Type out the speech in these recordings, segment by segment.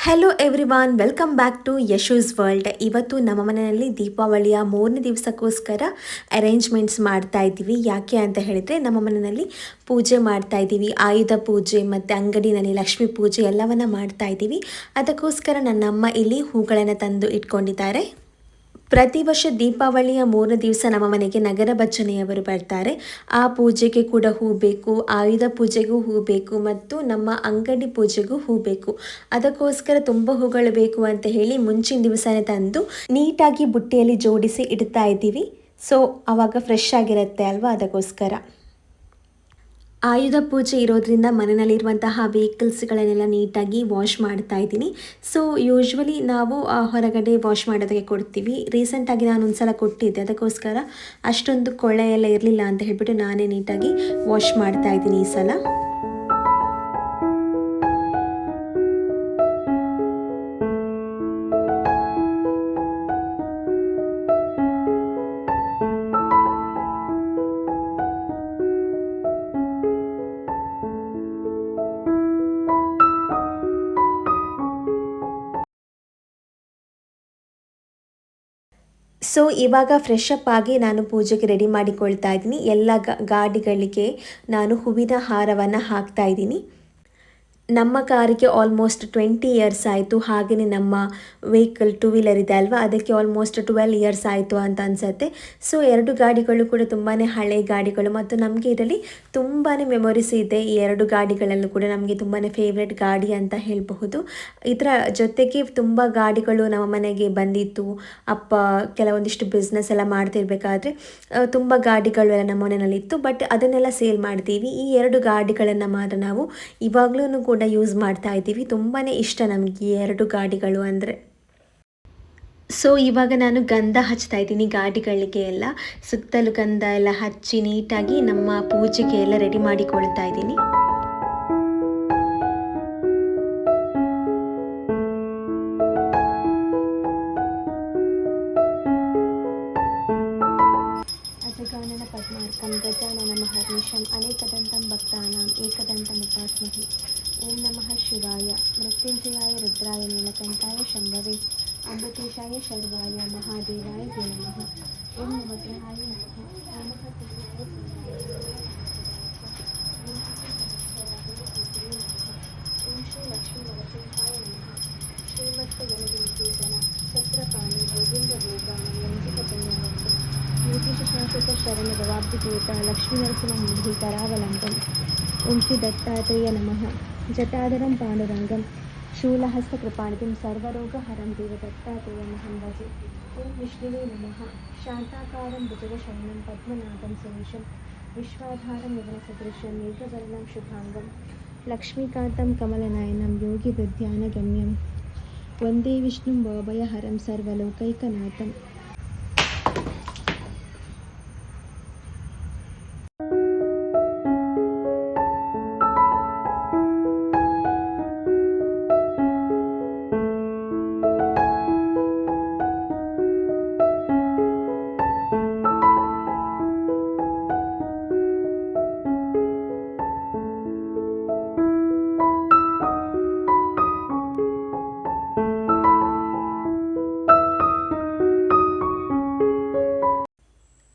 Hello everyone, welcome back to Yashu's world. ಇವತ್ತು ನಮ್ಮ ಮನೆಯಲ್ಲಿ ದೀಪಾವಳಿಯ 3ನೇ ದಿವಸಕ್ಕೋಸ್ಕರ ಅರೇಂಜ್ಮೆಂಟ್ಸ್ ಮಾಡ್ತಾ ಇದ್ದೀವಿ. ಯಾಕೆ ಅಂತ ಹೇಳಿದರೆ, ನಮ್ಮ ಮನೆಯಲ್ಲಿ ಪೂಜೆ ಮಾಡ್ತಾ ಇದ್ದೀವಿ. ಆಯುಧ ಪೂಜೆ ಮತ್ತು ಅಂಗಡಿನಲ್ಲಿ ಲಕ್ಷ್ಮೀ ಪೂಜೆ ಎಲ್ಲವನ್ನ ಮಾಡ್ತಾ ಇದ್ದೀವಿ. ಅದಕ್ಕೋಸ್ಕರ ನನ್ನಮ್ಮ ಇಲ್ಲಿ ಹೂಗಳನ್ನು ತಂದು ಇಟ್ಕೊಂಡಿದ್ದಾರೆ. ಪ್ರತಿ ವರ್ಷ ದೀಪಾವಳಿಯ 3ನೇ ದಿವಸ ನಮ್ಮ ಮನೆಗೆ ನಗರ ಭಜನೆಯವರು ಬರ್ತಾರೆ. ಆ ಪೂಜೆಗೆ ಕೂಡ ಹೂ ಬೇಕು, ಆಯುಧ ಪೂಜೆಗೂ ಹೂ ಬೇಕು ಮತ್ತು ನಮ್ಮ ಅಂಗಡಿ ಪೂಜೆಗೂ ಹೂ ಬೇಕು. ಅದಕ್ಕೋಸ್ಕರ ತುಂಬ ಹೂಗಳು ಬೇಕು ಅಂತ ಹೇಳಿ ಮುಂಚಿನ ದಿವಸನೇ ತಂದು ನೀಟಾಗಿ ಬುಟ್ಟಿಯಲ್ಲಿ ಜೋಡಿಸಿ ಇಡ್ತಾ ಇದ್ದೀವಿ. ಸೊ ಆವಾಗ ಫ್ರೆಶ್ ಆಗಿರುತ್ತೆ ಅಲ್ವಾ, ಅದಕ್ಕೋಸ್ಕರ. ಆಯುಧ ಪೂಜೆ ಇರೋದ್ರಿಂದ ಮನೆಯಲ್ಲಿರುವಂತಹ ವೆಹಿಕಲ್ಸ್ಗಳನ್ನೆಲ್ಲ ನೀಟಾಗಿ ವಾಶ್ ಮಾಡ್ತಾ ಇದ್ದೀನಿ. ಸೊ ಯೂಶ್ವಲಿ ನಾವು ಹೊರಗಡೆ ವಾಶ್ ಮಾಡೋದಕ್ಕೆ ಕೊಡ್ತೀವಿ. ರೀಸೆಂಟಾಗಿ ನಾನು ಒಂದು ಸಲ ಕೊಟ್ಟಿದ್ದೆ, ಅದಕ್ಕೋಸ್ಕರ ಅಷ್ಟೊಂದು ಕೊಳೆ ಎಲ್ಲ ಇರಲಿಲ್ಲ ಅಂತ ಹೇಳ್ಬಿಟ್ಟು ನಾನೇ ನೀಟಾಗಿ ವಾಶ್ ಮಾಡ್ತಾ ಇದ್ದೀನಿ ಈ ಸಲ. ಸೊ ಇವಾಗ ಫ್ರೆಶ್ ಅಪ್ ಆಗಿ ನಾನು ಪೂಜೆಗೆ ರೆಡಿ ಮಾಡಿಕೊಳ್ತಾ ಇದ್ದೀನಿ. ಎಲ್ಲ ಗಾಡಿಗಳಿಗೆ ನಾನು ಹೂವಿನ ಹಾರವನ್ನು ಹಾಕ್ತಾ ಇದ್ದೀನಿ. ನಮ್ಮ ಕಾರಿಗೆ ಆಲ್ಮೋಸ್ಟ್ 20 ಇಯರ್ಸ್ ಆಯಿತು. ಹಾಗೆಯೇ ನಮ್ಮ ವೆಹಿಕಲ್ 2 ವೀಲರ್ ಇದೆ ಅಲ್ವಾ, ಅದಕ್ಕೆ ಆಲ್ಮೋಸ್ಟ್ 12 ಇಯರ್ಸ್ ಆಯಿತು ಅಂತ ಅನಿಸುತ್ತೆ. ಸೊ 2 ಗಾಡಿಗಳು ಕೂಡ ತುಂಬಾ ಹಳೆ ಗಾಡಿಗಳು ಮತ್ತು ನಮಗೆ ಇದರಲ್ಲಿ ತುಂಬಾ ಮೆಮೊರೀಸ್ ಇದೆ. ಈ 2 ಗಾಡಿಗಳಲ್ಲೂ ಕೂಡ ನಮಗೆ ತುಂಬಾ ಫೇವ್ರೆಟ್ ಗಾಡಿ ಅಂತ ಹೇಳಬಹುದು. ಇದರ ಜೊತೆಗೆ ತುಂಬ ಗಾಡಿಗಳು ನಮ್ಮ ಮನೆಗೆ ಬಂದಿತ್ತು. ಅಪ್ಪ ಕೆಲವೊಂದಿಷ್ಟು ಬಿಸ್ನೆಸ್ ಎಲ್ಲ ಮಾಡ್ತಿರ್ಬೇಕಾದ್ರೆ ತುಂಬ ಗಾಡಿಗಳು ಎಲ್ಲ ನಮ್ಮ ಮನೆಯಲ್ಲಿತ್ತು. ಬಟ್ ಅದನ್ನೆಲ್ಲ ಸೇಲ್ ಮಾಡ್ತೀವಿ. ಈ 2 ಗಾಡಿಗಳನ್ನು ಮಾತ್ರ ನಾವು ಇವಾಗಲೂ ಕೂಡ ಯೂಸ್ ಮಾಡ್ತಾ ಇದ್ದೀವಿ. ತುಂಬಾ ಇಷ್ಟ ನಮಗೆ ಈ 2 ಗಾಡಿಗಳು ಅಂದರೆ. ಸೊ ಇವಾಗ ನಾನು ಗಂಧ ಹಚ್ತಾ ಇದ್ದೀನಿ ಗಾಡಿಗಳಿಗೆ ಎಲ್ಲ. ಸುತ್ತಲೂ ಗಂಧ ಎಲ್ಲ ಹಚ್ಚಿ ನೀಟಾಗಿ ನಮ್ಮ ಪೂಜೆಗೆ ಎಲ್ಲ ರೆಡಿ ಮಾಡಿಕೊಳ್ತಾ ಇದ್ದೀನಿ. ಅಜಗಾನನ ಪದ್ಮಾರ್ಕಂ ಗಜಾನನ ಮಹರ್ನಿಶಂ ಅನೇಕದಂತಂ ಭಕ್ತಾನಾಂ ಏಕದಂತಮುಪಾಸ್ಮಹಿ. ಓಂ ನಮಃ ಶಿವಾಯ ಮೃತ್ಯುಂಜಯಾಯ ರುದ್ರಾಯ ನೀಲಕಂಠಾಯ ಶಂಭವೇ ಅಮೃತೇಶಾಯ ಶರ್ವಾಯ ಮಹಾದೇವಾಯ ತೇ ನಮಃ. ಓಂ ನವಗ್ರಹಾಯ ನಮಃ. ಓಂ ಶ್ರೀ ಲಕ್ಷ್ಮೀ ನರಸಿಂಹಾಯ ನಮಃ. ಶ್ರೀಮತ್ತ ಜನವಿಜೇತನ ಛತ್ರಪಾಣಿ ಗೋವಿಂದ ಗೋಗಾನ ವಂಚಿತ ಪುಣ್ಯವಂತು ಜ್ಯೋತಿಷ ಶಾಶ್ವತ ಶರಣ ಗವಾಬ್ಧಿಭೂತ ಲಕ್ಷ್ಮೀ ನರಸಿಂಹಮೂರ್ತಿ ಕರಾವಲಂಬಂ. ಓಂ ಶ್ರೀ ದತ್ತಾತ್ರೇಯ ನಮಃ. ಜಟಾಧರಂ ಪಾಂಡುರಂಗಂ ಶೂಲಹಸ್ತ ಕೃಪಾಣಿತಿಂ ಸರ್ವರೋಗಹರಂ ದೇವ ದತ್ತಾತ್ರೇಯಮಹಂ ಭಜೆ. ಓಂ ವಿಷ್ಣುವೇ ನಮಃ. ಶಾಂತಾಕಾರಂ ಭುಜಗಶಯನಂ ಪದ್ಮನಾಭಂ ಸುರೇಶಂ ವಿಶ್ವಾಧಾರಂ ಗಗನ ಸದೃಶಂ ಮೇಘವರ್ಣಂ ಶುಭಾಂಗಂ ಲಕ್ಷ್ಮೀಕಾಂತಂ ಕಮಲನಯನಂ ಯೋಗಿ ವಿದ್ಯಾನಗಮ್ಯಂ ವಂದೇ ವಿಷ್ಣುಂ ಭವಭಯಹರಂ ಸರ್ವಲೋಕೈಕನಾಥಂ.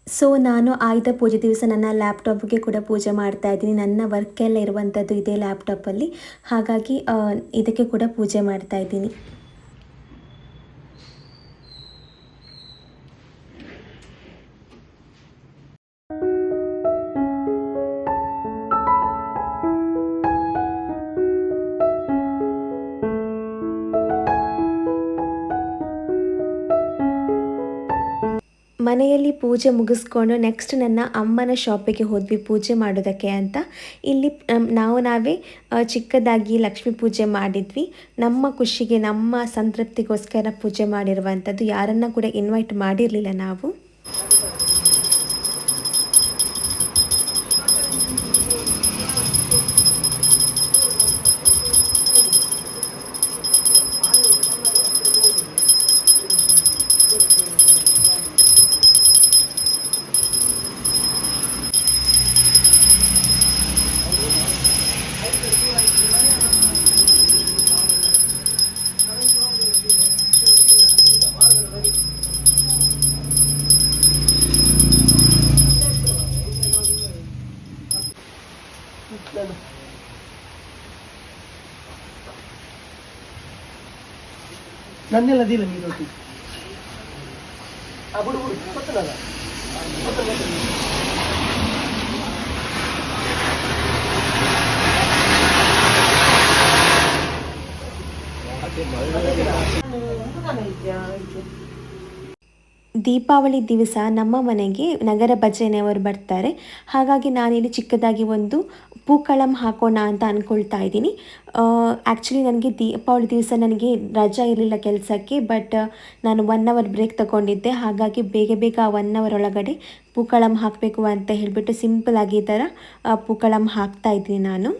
ಸೊ ನಾನು ಆಯುಧ ಪೂಜೆ ದಿವಸ ನನ್ನ ಲ್ಯಾಪ್ಟಾಪ್ಗೆ ಕೂಡ ಪೂಜೆ ಮಾಡ್ತಾ ಇದ್ದೀನಿ. ನನ್ನ ವರ್ಕೆಲ್ಲ ಇರುವಂಥದ್ದು ಇದೇ ಲ್ಯಾಪ್ಟಾಪಲ್ಲಿ, ಹಾಗಾಗಿ ಇದಕ್ಕೆ ಕೂಡ ಪೂಜೆ ಮಾಡ್ತಾ ಇದ್ದೀನಿ. ಮನೆಯಲ್ಲಿ ಪೂಜೆ ಮುಗಿಸ್ಕೊಂಡು ನೆಕ್ಸ್ಟ್ ನನ್ನ ಅಮ್ಮನ ಶಾಪಿಗೆ ಹೋದ್ವಿ ಪೂಜೆ ಮಾಡೋದಕ್ಕೆ ಅಂತ. ಇಲ್ಲಿ ನಾವೇ ಚಿಕ್ಕದಾಗಿ ಲಕ್ಷ್ಮೀ ಪೂಜೆ ಮಾಡಿದ್ವಿ. ನಮ್ಮ ಖುಷಿಗೆ, ನಮ್ಮ ಸಂತೃಪ್ತಿಗೋಸ್ಕರ ಪೂಜೆ ಮಾಡಿರುವಂಥದ್ದು. ಯಾರನ್ನ ಕೂಡ ಇನ್ವೈಟ್ ಮಾಡಿರಲಿಲ್ಲ ನಾವು. ನನ್ನೆಲ್ಲ ಅದಿಲ್ಲ ನೀರು ರೊಟ್ಟಿ ಬಿಡು ಬಿಡು ಗೊತ್ತಿಲ್ಲ ದೀಪಾವಳಿ ದಿವಸ ನಮ್ಮ ಮನೆಗೆ ನಗರ ಭಜನೆಯವರು ಬರ್ತಾರೆ. ಹಾಗಾಗಿ ನಾನಿಲ್ಲಿ ಚಿಕ್ಕದಾಗಿ ಒಂದು ಪೂಕಳಂ ಹಾಕೋಣ ಅಂತ ಅಂದ್ಕೊಳ್ತಾ ಇದ್ದೀನಿ. ಆ್ಯಕ್ಚುಲಿ ನನಗೆ ದೀಪಾವಳಿ ದಿವಸ ನನಗೆ ರಜಾ ಇರಲಿಲ್ಲ ಕೆಲಸಕ್ಕೆ, ಬಟ್ ನಾನು 1 ಅವರ್ ಬ್ರೇಕ್ ತಗೊಂಡಿದ್ದೆ. ಹಾಗಾಗಿ ಬೇಗ ಬೇಗ ಆ 1 ಅವರ್ ಒಳಗಡೆ ಪೂಕಳಂ ಹಾಕಬೇಕು ಅಂತ ಹೇಳಿಬಿಟ್ಟು ಸಿಂಪಲಾಗಿ ಈ ಥರ ಪೂಕಳಂ ಹಾಕ್ತಾ ಇದ್ದೀನಿ ನಾನು.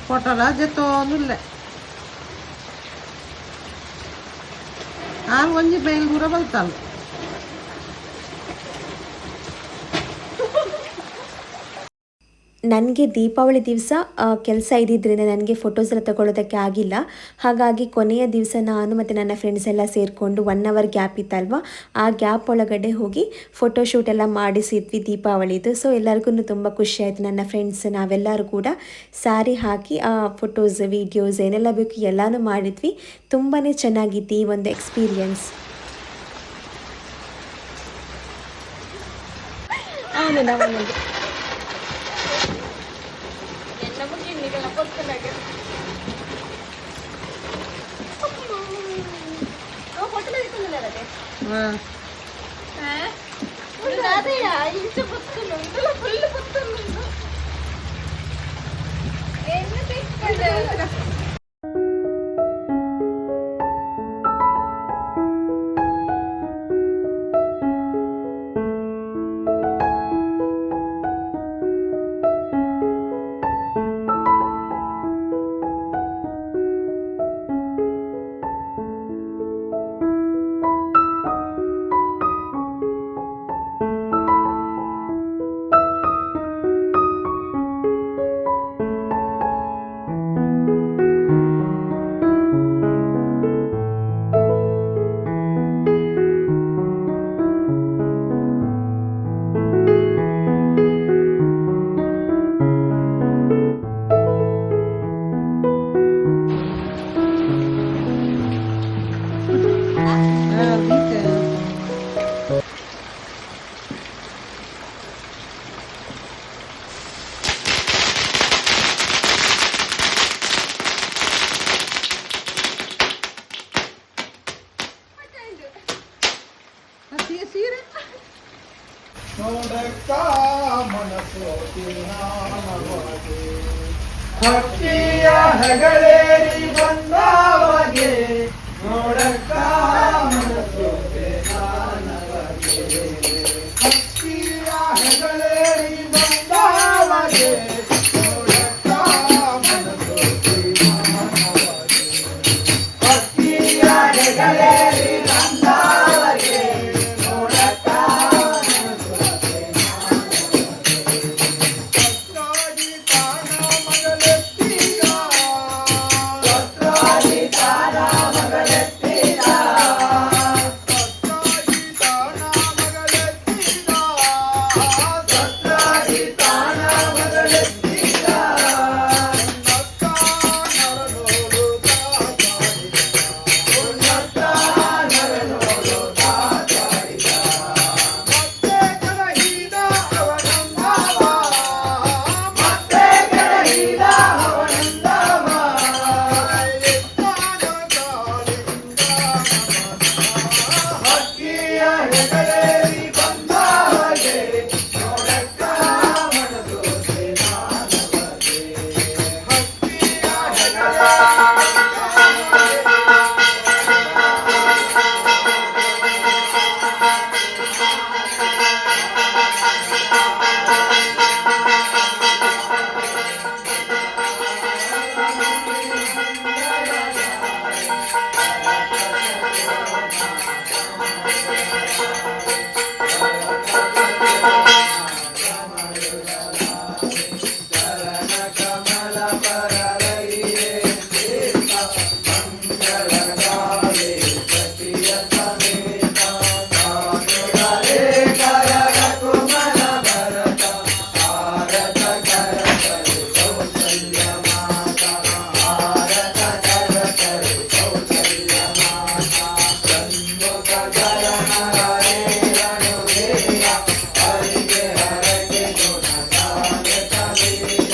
Potala jeto nulle. Onji bail dura baltal. ನನಗೆ ದೀಪಾವಳಿ ದಿವಸ ಕೆಲಸ ಇದ್ದಿದ್ದರಿಂದ ನನಗೆ ಫೋಟೋಸ್ ಎಲ್ಲ ತಗೊಳ್ಳೋದಕ್ಕೆ ಆಗಿಲ್ಲ. ಹಾಗಾಗಿ ಕೊನೆಯ ದಿವಸ ನಾನು ಮತ್ತು ನನ್ನ ಫ್ರೆಂಡ್ಸ್ ಎಲ್ಲ ಸೇರಿಕೊಂಡು 1 ಅವರ್ ಗ್ಯಾಪ್ ಇತ್ತಲ್ವ, ಆ ಗ್ಯಾಪ್ ಒಳಗಡೆ ಹೋಗಿ ಫೋಟೋಶೂಟ್ ಎಲ್ಲ ಮಾಡಿಸಿದ್ವಿ ದೀಪಾವಳಿದು. ಸೊ ಎಲ್ಲರಿಗೂ ತುಂಬ ಖುಷಿ ಆಯಿತು. ನನ್ನ ಫ್ರೆಂಡ್ಸ್ ನಾವೆಲ್ಲರೂ ಕೂಡ ಸ್ಯಾರಿ ಹಾಕಿ ಆ ಫೋಟೋಸ್ ವೀಡಿಯೋಸ್ ಏನೆಲ್ಲ ಬೇಕು ಎಲ್ಲನೂ ಮಾಡಿದ್ವಿ. ತುಂಬಾ ಚೆನ್ನಾಗಿತ್ತು ಈ ಒಂದು ಎಕ್ಸ್ಪೀರಿಯನ್ಸ್. ಭಕ್ತಿಯ ಹೆಗಲೇರಿ ಬಂದವಗೆ ನೋಡಕ್ಕ ಮನಸೋತೆ ನಾನವಗೆ. ಭಕ್ತಿಯ ಹೆಗಲೇರಿ ಬಂದವಗೆ ನೋಡಕ್ಕ ಮನಸೋತೆ ನಾನವಗೆ. ಭಕ್ತಿಯ ಹೆಗಲೇರಿ ಬಂದವಗೆ ನೋಡಕ್ಕ ಮನಸೋತೆ ನಾನವಗೆ. ಭಕ್ತಾದಿ ತಾನ ಮಗಲೆತ್ತಿಗ ಮಂಗಳಗಾವೆ ಸತಿಯ ಸಮೇತ ಕಾನುರಲೆ ಕರಗ ಕುಮಲ ಭರತ ಭಾರತ ಕರಕರು ಕೌಸಲ್ಯ ಮಾತಾ ಭಾರತ ಕರಕರು ಕೌಸಲ್ಯ ಮಾತಾ ಸನ್ಮುಖ ಚರಣ ಹರೇ ಅನುವೇಯ ಹರಿಗೆ ಹರಗೆ ಗುಣ ಸಾಗತ ವೀರ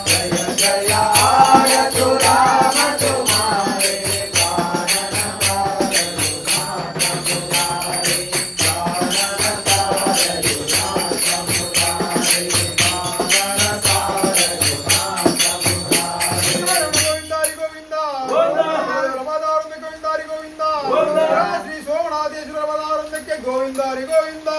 ಜಯ ಜಯ ಆಯತು ರಾಮ ತುಮಾರೆ ಕಾನನ ಕಾರರು ನಾಥ ಮುರಾರೆ ಕಾನನ ಕಾರರು ನಾಥ ಮುರಾರೆ ಕಾನನ ಕಾರರು ನಾಥ ಮುರಾರೆ ಗೋವಿಂದಾರಿ ಗೋವಿಂದ ರಮದಾರುಂದ ಗೋವಿಂದಾರಿ ಗೋವಿಂದ ಶ್ರೀ ಸೋಮನಾಥೇಶ್ವರ ರಮದಾರುಂದಕ್ಕೆ ಗೋವಿಂದಾರಿ ಗೋವಿಂದ